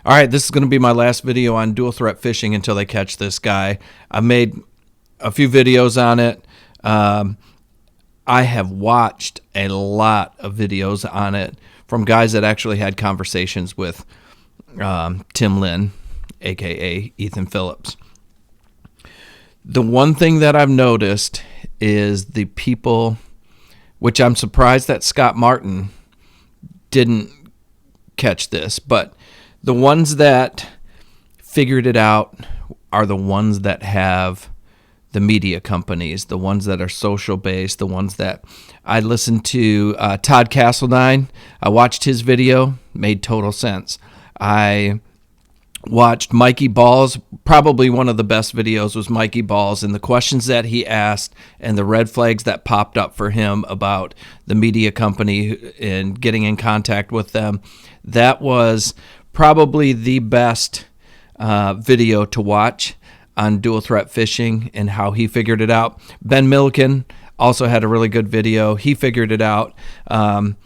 All right, this is going to be my last video on dual threat fishing until they catch this guy. I made a few videos on it. I have watched a lot of videos on it from guys that actually had conversations with Tim Lynn, a.k.a. Ethan Phillips. The one thing that I've noticed is the people, which I'm surprised that Scott Martin didn't catch this, but the ones that figured it out are the ones that have the media companies, the ones that are social based, the ones that I listened to. Todd Castledine, I watched his video, made total sense. I watched Mikey Balls. Probably one of the best videos was Mikey Balls, and the questions that he asked and the red flags that popped up for him about the media company and getting in contact with them. That was probably the best video to watch on dual threat fishing and how he figured it out. Ben Milliken also had a really good video. He figured it out. On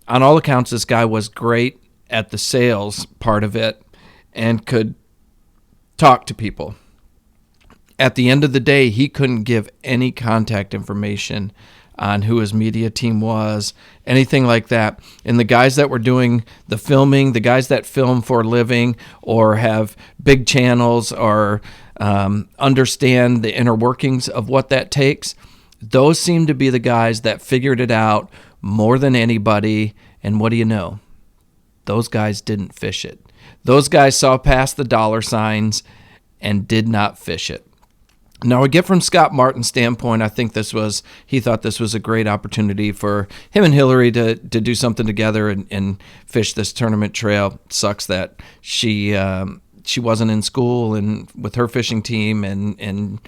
all accounts, this guy was great at the sales part of it and could talk to people. At the end of the day, he couldn't give any contact information on who his media team was, anything like that. And the guys that were doing the filming, the guys that film for a living or have big channels or understand the inner workings of what that takes, those seem to be the guys that figured it out more than anybody. And what do you know? Those guys didn't fish it. Those guys saw past the dollar signs and did not fish it. Now, I get from Scott Martin's standpoint, I think he thought this was a great opportunity for him and Hillary to do something together and fish this tournament trail. It sucks that she wasn't in school and with her fishing team and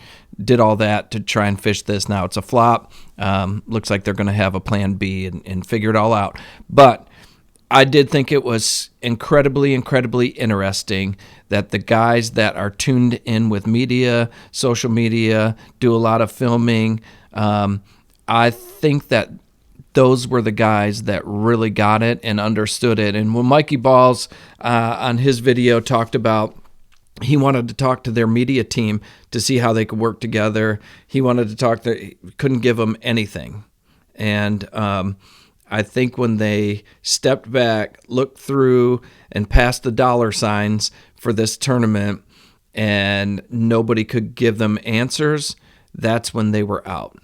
did all that to try and fish this. Now it's a flop. Looks like they're going to have a plan B and figure it all out. But I did think it was incredibly, incredibly interesting that the guys that are tuned in with media, social media, do a lot of filming. I think that those were the guys that really got it and understood it. And when Mikey Balls on his video talked about he wanted to talk to their media team to see how they could work together, he wanted to talk to, couldn't give them anything. And I think when they stepped back, looked through, and passed the dollar signs for this tournament, and nobody could give them answers, that's when they were out.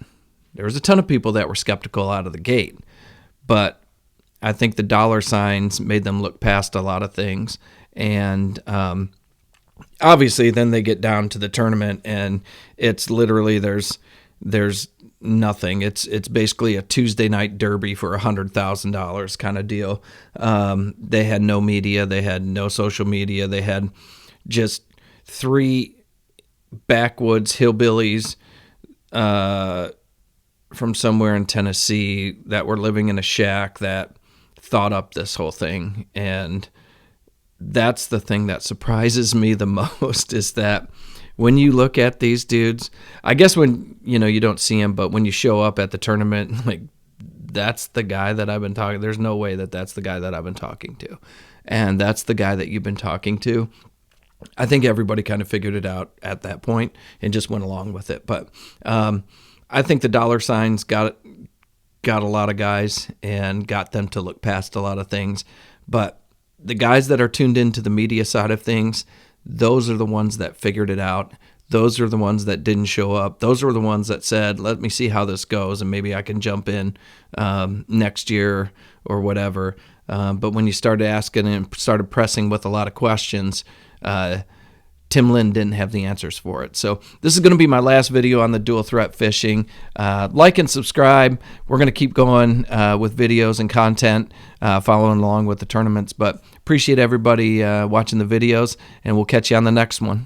There was a ton of people that were skeptical out of the gate, but I think the dollar signs made them look past a lot of things. And obviously, then they get down to the tournament, and it's literally there's nothing. It's basically a Tuesday night derby for $100,000 kind of deal. They had no media. They had no social media. They had just three backwoods hillbillies from somewhere in Tennessee that were living in a shack that thought up this whole thing. And that's the thing that surprises me the most is that when you look at these dudes, I guess when, you don't see them, but when you show up at the tournament, like, that's the guy that I've been talking. There's no way that that's the guy that I've been talking to. And that's the guy that you've been talking to. I think everybody kind of figured it out at that point and just went along with it. But I think the dollar signs got a lot of guys and got them to look past a lot of things. But the guys that are tuned into the media side of things, those are the ones that figured it out. Those are the ones that didn't show up. Those were the ones that said, let me see how this goes, and maybe I can jump in next year or whatever. But when you started asking and started pressing with a lot of questions, Tim Lynn didn't have the answers for it. So this is going to be my last video on the dual threat fishing. Like and subscribe. We're going to keep going with videos and content, following along with the tournaments. But appreciate everybody watching the videos, and we'll catch you on the next one.